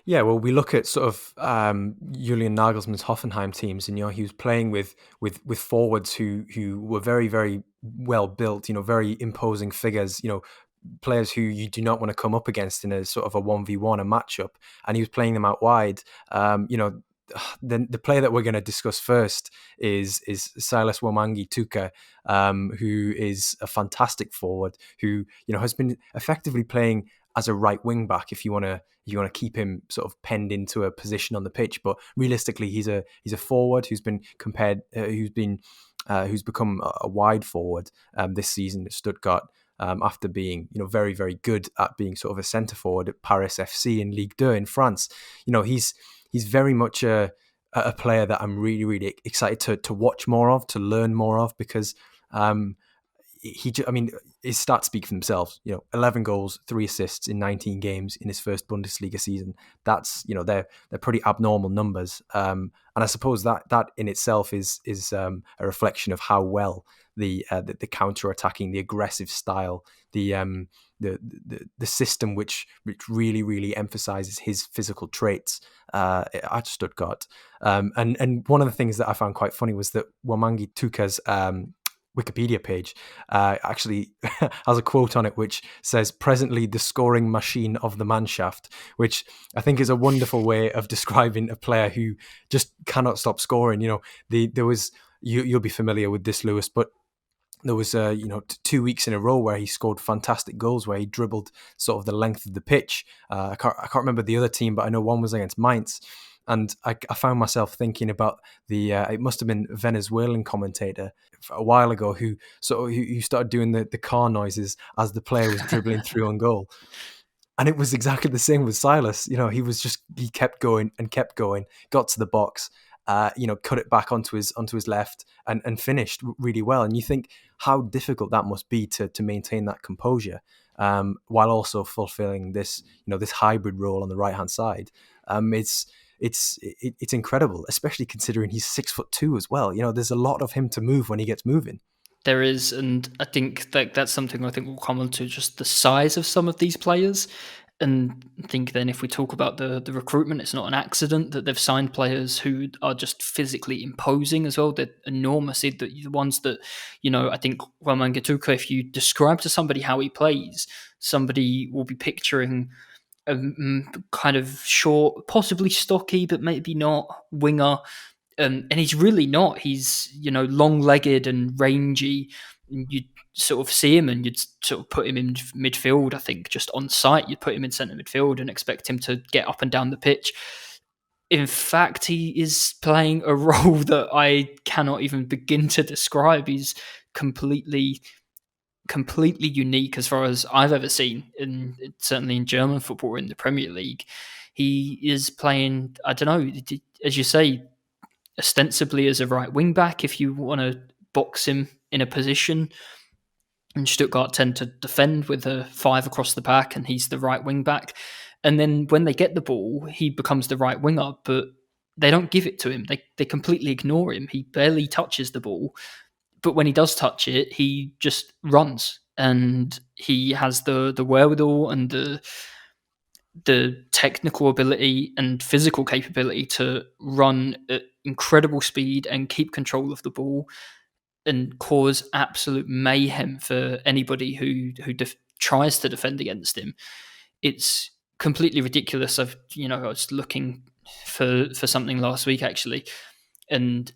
Yeah, well, we look at sort of Julian Nagelsmann's Hoffenheim teams, and he was playing with forwards who were very very well built, very imposing figures, players who you do not want to come up against in a sort of a 1v1, a matchup, and he was playing them out wide. The player that we're going to discuss first is Silas Wamangituka, who is a fantastic forward who has been effectively playing as a right wing back if you want to keep him sort of penned into a position on the pitch. But realistically, he's a forward who's been who's become a wide forward this season at Stuttgart. After being, very, very good at being sort of a centre forward at Paris FC in Ligue 2 in France, he's very much a player that I'm really, really excited to watch more of, to learn more of, because his stats speak for themselves. 11 goals, 3 assists in 19 games in his first Bundesliga season. That's they're pretty abnormal numbers, and I suppose that in itself is a reflection of how well the counter attacking, the aggressive style, the system which really really emphasizes his physical traits at Stuttgart. And one of the things that I found quite funny was that Wamangituka's Wikipedia page actually has a quote on it which says, "Presently the scoring machine of the Mannschaft," which I think is a wonderful way of describing a player who just cannot stop scoring. There was you'll be familiar with this, Lewis, but there was 2 weeks in a row where he scored fantastic goals, where he dribbled sort of the length of the pitch. I can't remember the other team, but I know one was against Mainz. And I found myself thinking about it must have been a Venezuelan commentator a while ago who started doing the car noises as the player was dribbling through on goal. And it was exactly the same with Silas. He kept going and kept going, got to the box, cut it back onto his left and finished really well. And you think how difficult that must be to maintain that composure while also fulfilling this hybrid role on the right hand side. It's incredible, especially considering he's 6'2" as well. There's a lot of him to move when he gets moving. There is, and I think that's something I think we'll come on to, just the size of some of these players. And I think then if we talk about the recruitment, it's not an accident that they've signed players who are just physically imposing as well. They're enormous. The ones that, I think Wamangituka, if you describe to somebody how he plays, somebody will be picturing a kind of short, possibly stocky, but maybe not winger. And he's really not. He's, long-legged and rangy. You'd sort of see him and you'd sort of put him in midfield, I think, just on site. You'd put him in centre midfield and expect him to get up and down the pitch. In fact, he is playing a role that I cannot even begin to describe. He's completely unique as far as I've ever seen, certainly in German football or in the Premier League. He is playing, I don't know, as you say, ostensibly as a right wing back if you want to box him in a position. And Stuttgart tend to defend with a 5 across the back, and he's the right wing back. And then when they get the ball, he becomes the right winger, but they don't give it to him. They completely ignore him. He barely touches the ball. But when he does touch it, he just runs. And he has the wherewithal and the technical ability and physical capability to run at incredible speed and keep control of the ball and cause absolute mayhem for anybody who tries to defend against him. It's completely ridiculous. I was looking for something last week actually, and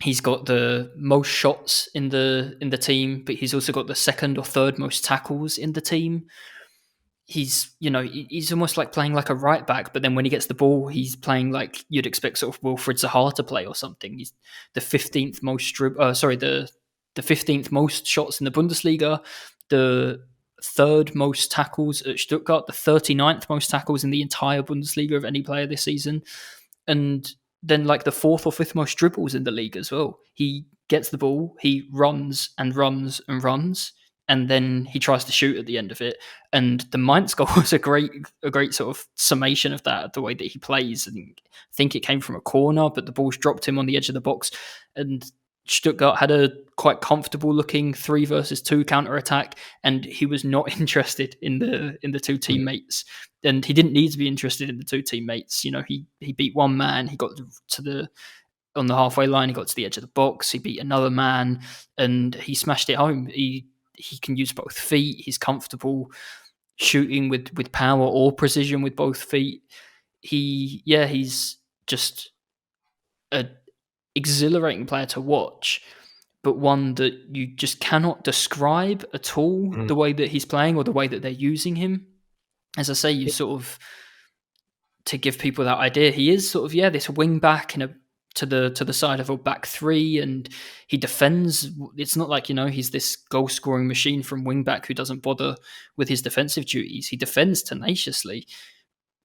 he's got the most shots in the team, but he's also got the second or third most tackles in the team. He's almost like playing like a right back, but then when he gets the ball, he's playing like you'd expect sort of Wilfried Zaha to play or something. He's the 15th most the 15th most shots in the Bundesliga, the third most tackles at Stuttgart, the 39th most tackles in the entire Bundesliga of any player this season, and then like the fourth or fifth most dribbles in the league as well. He gets the ball, he runs and runs and runs, and then he tries to shoot at the end of it. And the Mainz goal was a great sort of summation of that, the way that he plays. And I think it came from a corner, but the ball's dropped him on the edge of the box. And Stuttgart had a quite comfortable looking 3 versus 2 counter attack, and he was not interested in the two Mm. teammates, and he didn't need to be interested in the two teammates. He beat one man, he got to the on the halfway line, he got to the edge of the box, he beat another man, and he smashed it home. He can use both feet. He's comfortable shooting with power or precision with both feet. He's just a exhilarating player to watch, but one that you just cannot describe at all Mm. the way that he's playing or the way that they're using him. As I say, you Yeah. sort of to give people that idea, he is sort of this wing back to the side of a back three, and he defends. It's not like he's this goal scoring machine from wing back who doesn't bother with his defensive duties. He defends tenaciously,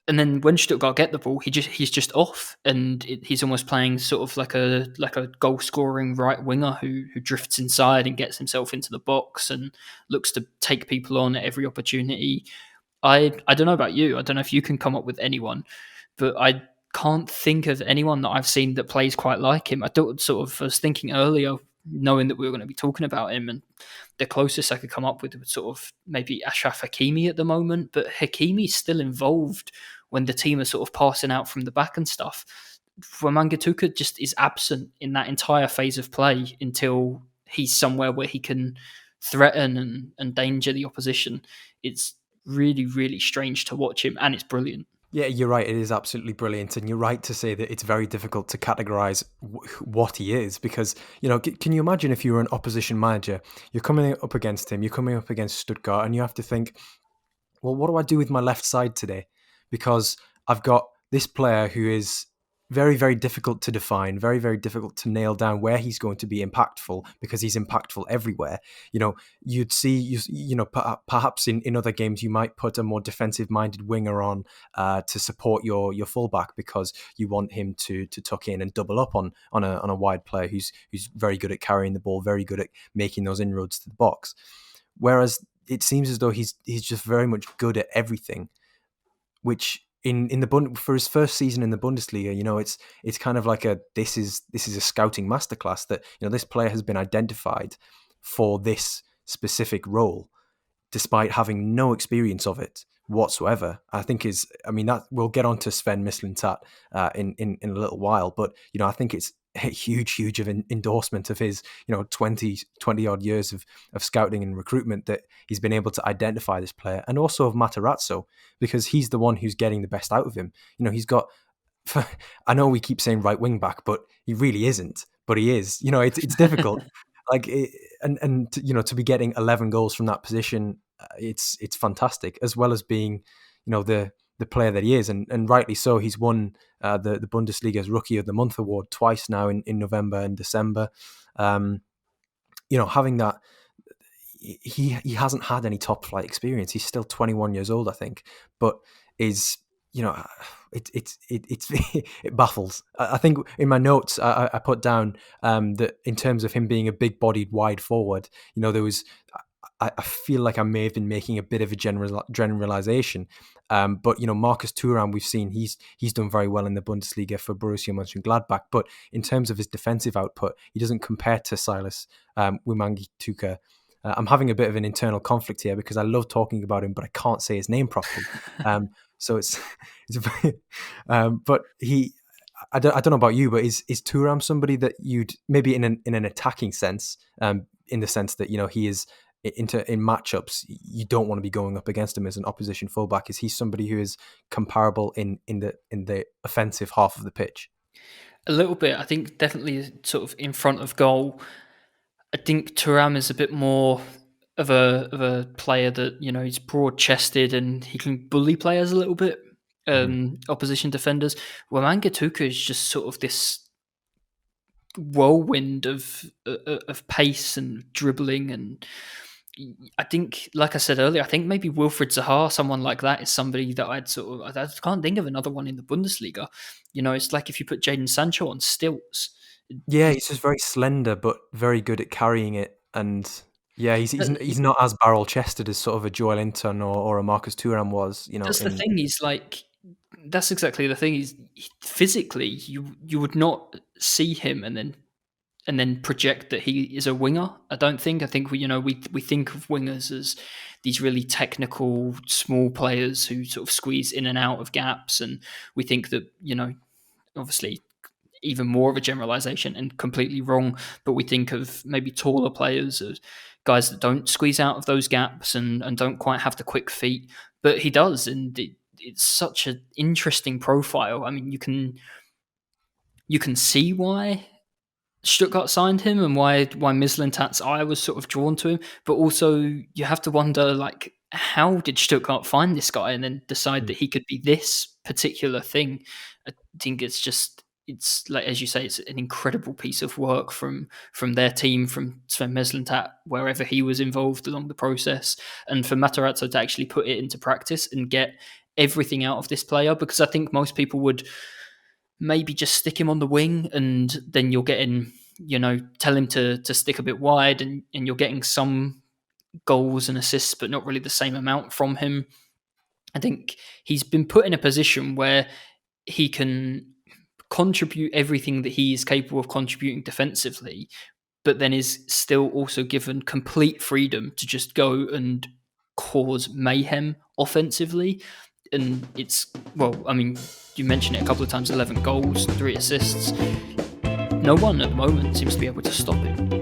and then when Stuttgart get the ball, he's just off, and he's almost playing sort of like a goal scoring right winger who drifts inside and gets himself into the box and looks to take people on at every opportunity. I don't know about you. I don't know if you can come up with anyone, but I can't think of anyone that I've seen that plays quite like him. I was thinking earlier, knowing that we were going to be talking about him, and the closest I could come up with was sort of maybe Ashraf Hakimi at the moment, but Hakimi's still involved when the team are sort of passing out from the back and stuff. Wamangituka just is absent in that entire phase of play until he's somewhere where he can threaten and danger the opposition. It's really, really strange to watch him, and it's brilliant. Yeah, you're right. It is absolutely brilliant, and you're right to say that it's very difficult to categorize what he is because can you imagine if you were an opposition manager, you're coming up against him, you're coming up against Stuttgart, and you have to think, well, what do I do with my left side today? Because I've got this player who is very, very difficult to define, very, very difficult to nail down where he's going to be impactful because he's impactful everywhere. You'd see, perhaps in other games, you might put a more defensive-minded winger on to support your fullback because you want him to tuck in and double up on a wide player who's very good at carrying the ball, very good at making those inroads to the box. Whereas it seems as though he's just very much good at everything, which in the for his first season in the Bundesliga, it's kind of like this is a scouting masterclass that this player has been identified for this specific role, despite having no experience of it whatsoever. That we'll get on to Sven Mislintat in a little while, but I think it's a huge of an endorsement of his 20 odd years of scouting and recruitment that he's been able to identify this player, and also of Matarazzo, because he's the one who's getting the best out of him. He's got I know we keep saying right wing back, but he really isn't, but he is. It's difficult. To be getting 11 goals from that position, it's fantastic, as well as being the player that he is, and rightly so. He's won the Bundesliga's Rookie of the Month award twice now in November and December. Having that, he hasn't had any top flight experience. He's still 21 years old, I think, but is it baffles. I think in my notes I put down that in terms of him being a big-bodied wide forward, there was. I feel like I may have been making a bit of a generalization, but Marcus Thuram, we've seen he's done very well in the Bundesliga for Borussia Mönchengladbach, but in terms of his defensive output, he doesn't compare to Silas Wamangituka. I'm having a bit of an internal conflict here because I love talking about him, but I can't say his name properly. So it's but I don't know about you, but is Thuram somebody that you'd maybe in an attacking sense, in the sense that he is in matchups, you don't want to be going up against him as an opposition fullback? Is he somebody who is comparable in the offensive half of the pitch? A little bit, I think, definitely sort of in front of goal. I think Thuram is a bit more of a player that he's broad chested and he can bully players a little bit, Mm-hmm. opposition defenders. Wamangituka is just sort of this whirlwind of pace and dribbling, and I think, like I said earlier, I think maybe Wilfried Zaha, someone like that, is somebody that I can't think of another one in the Bundesliga. It's like if you put Jadon Sancho on stilts. Yeah, he's just very slender, but very good at carrying it. And yeah, he's That- not as barrel chested as sort of a Joel Linton or a Marcus Thuram was. That's the thing. He's like, that's exactly the thing. Physically, you would not see him and then project that he is a winger. I think we think of wingers as these really technical small players who sort of squeeze in and out of gaps, and we think that, obviously even more of a generalization and completely wrong, but we think of maybe taller players as guys that don't squeeze out of those gaps and don't quite have the quick feet, but he does, and it's such an interesting profile. I mean, you can see why Stuttgart signed him and why Mislintat's eye was sort of drawn to him, but also you have to wonder, like, how did Stuttgart find this guy and then decide that he could be this particular thing? I think it's like, as you say, it's an incredible piece of work from their team, from Sven Mislintat, wherever he was involved along the process, and for Matarazzo to actually put it into practice and get everything out of this player, because I think most people would maybe just stick him on the wing, and then you're getting, tell him to stick a bit wide, and you're getting some goals and assists, but not really the same amount from him. I think he's been put in a position where he can contribute everything that he is capable of contributing defensively, but then is still also given complete freedom to just go and cause mayhem offensively. And you mentioned it a couple of times, 11 goals, 3 assists. No one at the moment seems to be able to stop him.